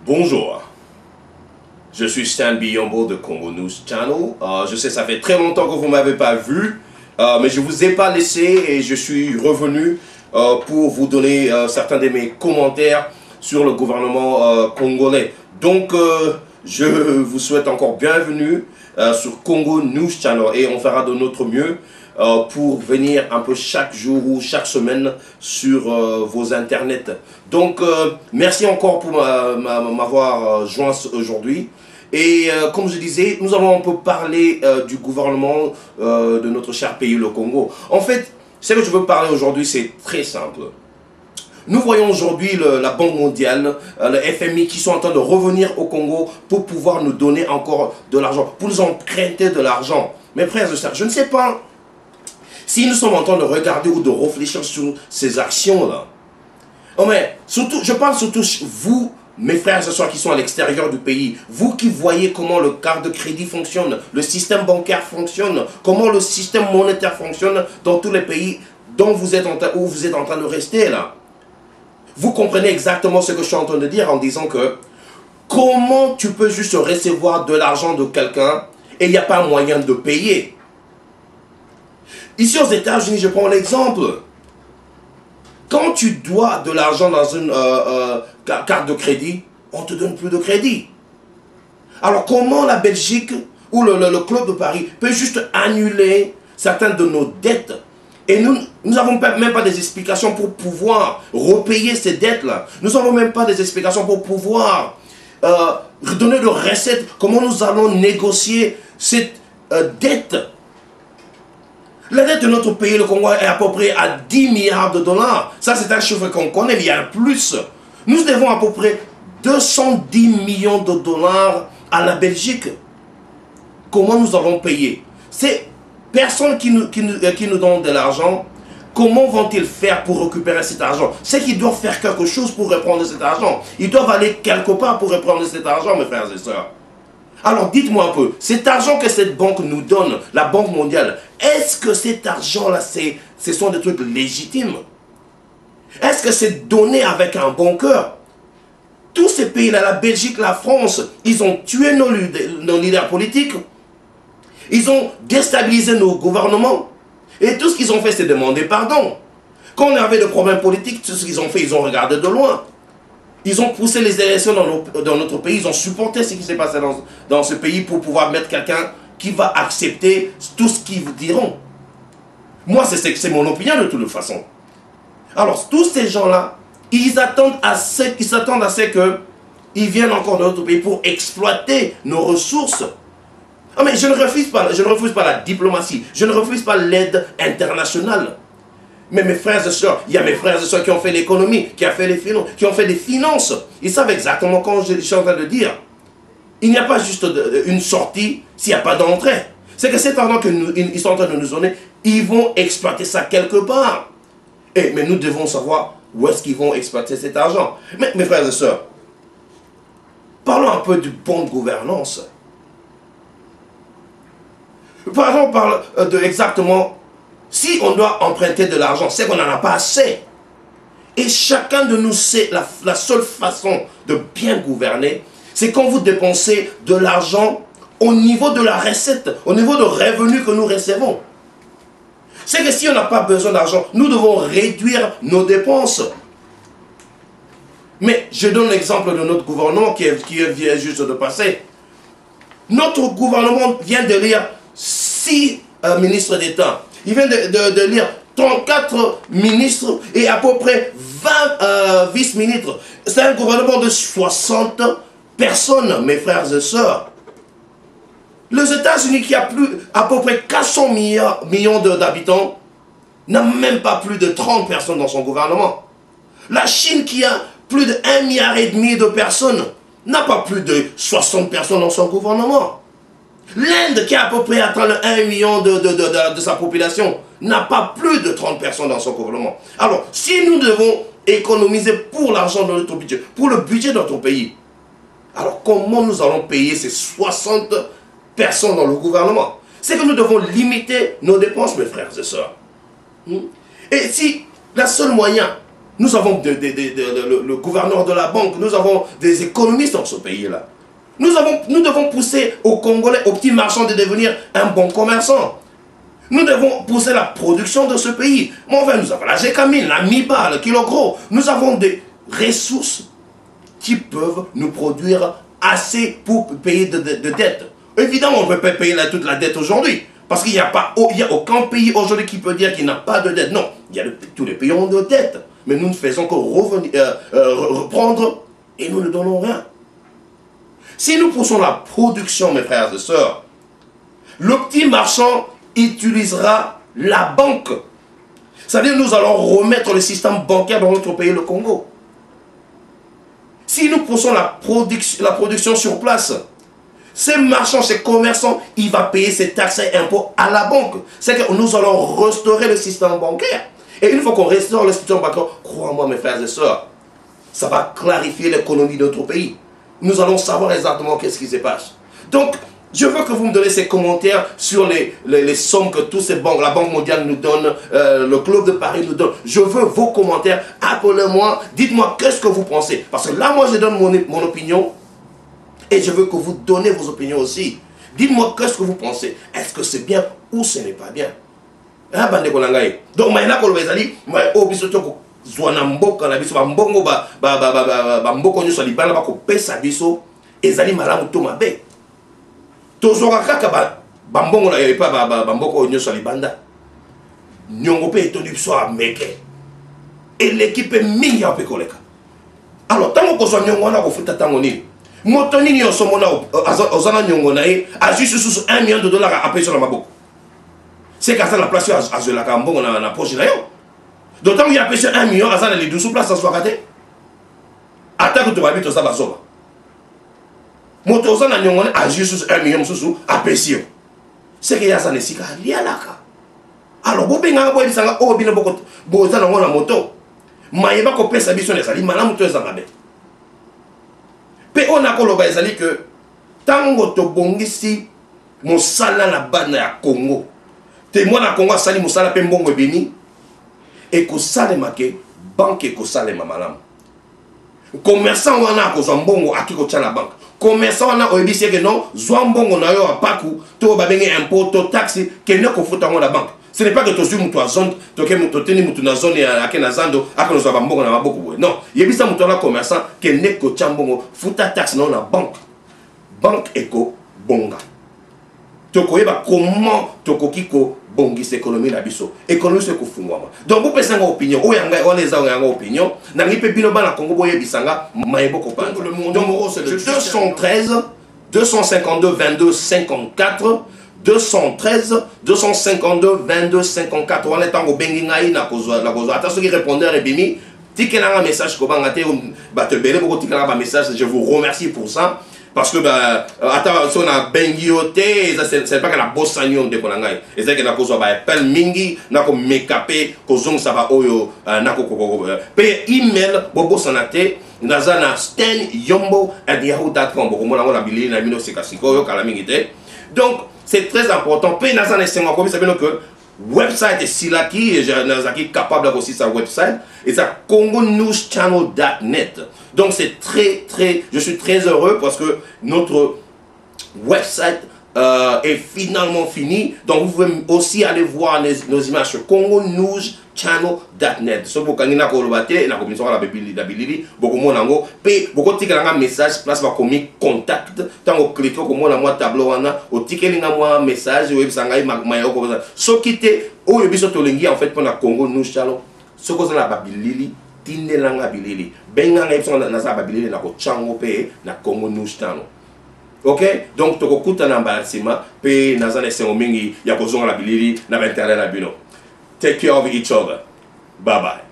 Bonjour, je suis Stan Biyombo de Congo News Channel. Je sais, ça fait très longtemps que vous ne m'avez pas vu, mais je ne vous ai pas laissé et je suis revenu pour vous donner certains de mes commentaires sur le gouvernement congolais. Donc, je vous souhaite encore bienvenue sur Congo News Channel et on fera de notre mieux pour venir un peu chaque jour ou chaque semaine sur vos internets. Donc, merci encore pour m'avoir joint aujourd'hui. Et comme je disais, nous allons un peu parler du gouvernement de notre cher pays, le Congo. En fait, ce que je veux parler aujourd'hui, c'est très simple. Nous voyons aujourd'hui la Banque mondiale, le FMI qui sont en train de revenir au Congo pour pouvoir nous donner encore de l'argent, pour nous emprunter de l'argent. Mes frères et sœurs, je ne sais pas si nous sommes en train de regarder ou de réfléchir sur ces actions-là. Oh mais surtout, je parle surtout vous, mes frères et sœurs qui sont à l'extérieur du pays, vous qui voyez comment le carte de crédit fonctionne, le système bancaire fonctionne, comment le système monétaire fonctionne dans tous les pays dont vous êtes où vous êtes en train de rester là. Vous comprenez exactement ce que je suis en train de dire en disant que comment tu peux juste recevoir de l'argent de quelqu'un et il n'y a pas moyen de payer. Ici aux États-Unis, je prends l'exemple. Quand tu dois de l'argent dans une carte de crédit, on ne te donne plus de crédit. Alors comment la Belgique ou le Club de Paris peut juste annuler certaines de nos dettes et nous n'avons même pas des explications pour pouvoir repayer ces dettes-là. Nous n'avons même pas des explications pour pouvoir donner de recettes. Comment nous allons négocier cette dette. La dette de notre pays, le Congo, est à peu près à 10 milliards de dollars. Ça, c'est un chiffre qu'on connaît, mais il y a plus. Nous devons à peu près 210 millions de dollars à la Belgique. Comment nous allons payer? Ces personnes qui nous donnent de l'argent, comment vont-ils faire pour récupérer cet argent? C'est qu'ils doivent faire quelque chose pour reprendre cet argent. Ils doivent aller quelque part pour reprendre cet argent, mes frères et sœurs. Alors dites-moi un peu, cet argent que cette banque nous donne, la Banque mondiale, est-ce que cet argent-là, ce sont des trucs légitimes? Est-ce que c'est donné avec un bon cœur? Tous ces pays-là, la Belgique, la France, ils ont tué nos leaders politiques. Ils ont déstabilisé nos gouvernements. Et tout ce qu'ils ont fait, c'est demander pardon. Quand on avait des problèmes politiques, tout ce qu'ils ont fait, ils ont regardé de loin. Ils ont poussé les élections dans notre pays, ils ont supporté ce qui s'est passé dans ce pays pour pouvoir mettre quelqu'un qui va accepter tout ce qu'ils vous diront. Moi, c'est mon opinion de toute façon. Alors, tous ces gens-là, ils s'attendent à ce qu'ils viennent encore dans notre pays pour exploiter nos ressources. Ah, mais je ne refuse pas la diplomatie, je ne refuse pas l'aide internationale. Mais mes frères et sœurs, il y a mes frères et sœurs qui ont fait l'économie, qui ont fait des finances. Ils savent exactement quand je suis en train de dire. Il n'y a pas juste une sortie s'il n'y a pas d'entrée. C'est que cet argent qu'ils sont en train de nous donner, ils vont exploiter ça quelque part. Mais nous devons savoir où est-ce qu'ils vont exploiter cet argent. Mais mes frères et sœurs, parlons un peu de bonne gouvernance. Parlons de exactement... Si on doit emprunter de l'argent, c'est qu'on n'en a pas assez. Et chacun de nous sait la seule façon de bien gouverner, c'est quand vous dépensez de l'argent au niveau de la recette, au niveau de revenus que nous recevons. C'est que si on n'a pas besoin d'argent, nous devons réduire nos dépenses. Mais je donne l'exemple de notre gouvernement qui vient juste de passer. Notre gouvernement vient de lire 6 ministres d'État. Il vient de lire 34 ministres et à peu près 20 vice-ministres. C'est un gouvernement de 60 personnes, mes frères et sœurs. Les États-Unis, qui a à peu près 400 millions d'habitants, n'a même pas plus de 30 personnes dans son gouvernement. La Chine, qui a plus de 1,5 milliard de personnes, n'a pas plus de 60 personnes dans son gouvernement. L'Inde, qui a à peu près atteint le 1 million de sa population, n'a pas plus de 30 personnes dans son gouvernement. Alors, si nous devons économiser pour l'argent de notre budget, pour le budget de notre pays, alors comment nous allons payer ces 60 personnes dans le gouvernement? C'est que nous devons limiter nos dépenses, mes frères et sœurs. Et si le seul moyen Nous avons le gouverneur de la banque, nous avons des économistes dans ce pays-là. Nous devons pousser aux Congolais, aux petits marchands de devenir un bon commerçant. Nous devons pousser la production de ce pays. Mais enfin, nous avons la Gécamine, la Miba, le Kilo Gros. Nous avons des ressources qui peuvent nous produire assez pour payer de dettes. Évidemment, on ne peut pas payer toute la dette aujourd'hui. Parce qu'il n'y a aucun pays aujourd'hui qui peut dire qu'il n'a pas de dette. Non, tous les pays ont de dettes. Mais nous ne faisons que reprendre et nous ne donnons rien. Si nous poussons la production, mes frères et sœurs, le petit marchand utilisera la banque. C'est-à-dire que nous allons remettre le système bancaire dans notre pays, le Congo. Si nous poussons la production sur place, ces marchands, ces commerçants, il va payer ses taxes et impôts à la banque. C'est que nous allons restaurer le système bancaire. Et une fois qu'on restaure le système bancaire, crois-moi mes frères et sœurs, ça va clarifier l'économie de notre pays. Nous allons savoir exactement qu'est-ce qui se passe. Donc, je veux que vous me donnez ces commentaires sur les sommes que tous ces banques, la Banque mondiale nous donne, le Club de Paris nous donne. Je veux vos commentaires, appelez-moi, dites-moi qu'est-ce que vous pensez. Parce que là, moi, je donne mon opinion et je veux que vous donnez vos opinions aussi. Dites-moi qu'est-ce que vous pensez. Est-ce que c'est bien ou ce n'est pas bien? Donc, zwana mboka na biso bambongo bamboko nyonso libala bakopesa biso ezali malamu to mabe tozoka kaka bambongo na yepa bamboko nyonso libanda nyongo pe etondi biso ameke eleki pe mingi ya pe koleka. Alors tango kozwa nyongo wana kofuta tango nini moto nini nyonso mona ozana nyongo na ye azwi susu $1 million apesa na maboko c'est qu'à la place azwelaka mbongo na poche na yo. D'autant qu'il y a pêché 1 million, à ça, les 12 places, ça soit raté. Attaque que tu vas vite, ça va sauver. Moto, ça, n'a pas juste 1 million, à pêcher. C'est qu'il y a ça, les cigares, il y a là. Alors, vous avez un peu de sang, oh, bien, beaucoup de la moto. Mais il va couper sa mission, les alliés, madame, moto, ça va bien. Puis, on a colobé les alliés que, tant que tu bonnes ici, mon salaire là-bas, na Congo. Témoin à Congo, sali, mon salaire, pe mbongo béni. Et que ça les marqué, banque et que ça les mamalam. Commerçant on a que zambongo à qui la banque. Commerçant on a auébissé que non, zambongo na yo a paku, to babenge impôt, to taxe, que ne qu'on fout à la banque. Ce n'est pas que tu suis mutu à zone, to que mutu teni mutu na zone à que na zando, à que nous avons bongo na beaucoup. Non, yebisa mutu na commerçant que ne que chambongo fout à taxe non la banque. Banque éco bonga. Toko yeba comment toko kiko bongis économie la biso économie c'est ko fungwama donc vous pensez en opinion o yanga on les a en opinion na ngi pe bino bana Congo boye bisanga mayebo ko pa le monde c'est le 213 252 22 54 213 252 22 54 on est en bengi ngai na kozwa attention qui répondeur et bimi tikela un message ko banga te ba te bele boko tikela ba message je vous remercie pour ça. Parce que attends, si on a bengioté, c'est pas que la bosse agnon de Konangai. Et c'est que la cause va appel mingi, n'a comme mécapé, kozong ça va oyo, n'a koko. Paye email, bobo sanate, nazana sten@yahoo.com. Beaucoup moins on a bilé na mino sekasiko yo kalamingite. Donc c'est très important. Paye nazana sten comme ça veut que website est silaki et j'ai capable d'avoir aussi sa website et ça congonewschannel.net. Donc c'est je suis très heureux parce que notre website est finalement fini. Donc vous pouvez aussi aller voir nos images sur congonewschannel.net. Ce pour quand il y a la commission la bilili beaucoup moins nango pe beaucoup de message place va commis contact tant au cliquer comme moi tableau wana au ticket linga moi message web sangai mayo comme ça ce qui était au yebiso tolengi en fait pour la Congo nous chalo ce que ça la babilili tinelanga bilili benga ngepso na sa babilili na ko chango pe na Congo nous chalo. Ok, donc toko kuta na mbalasima pe nazana sengo mingi ya kozonga la bilili na internet na bino. Take care of each other. Bye bye.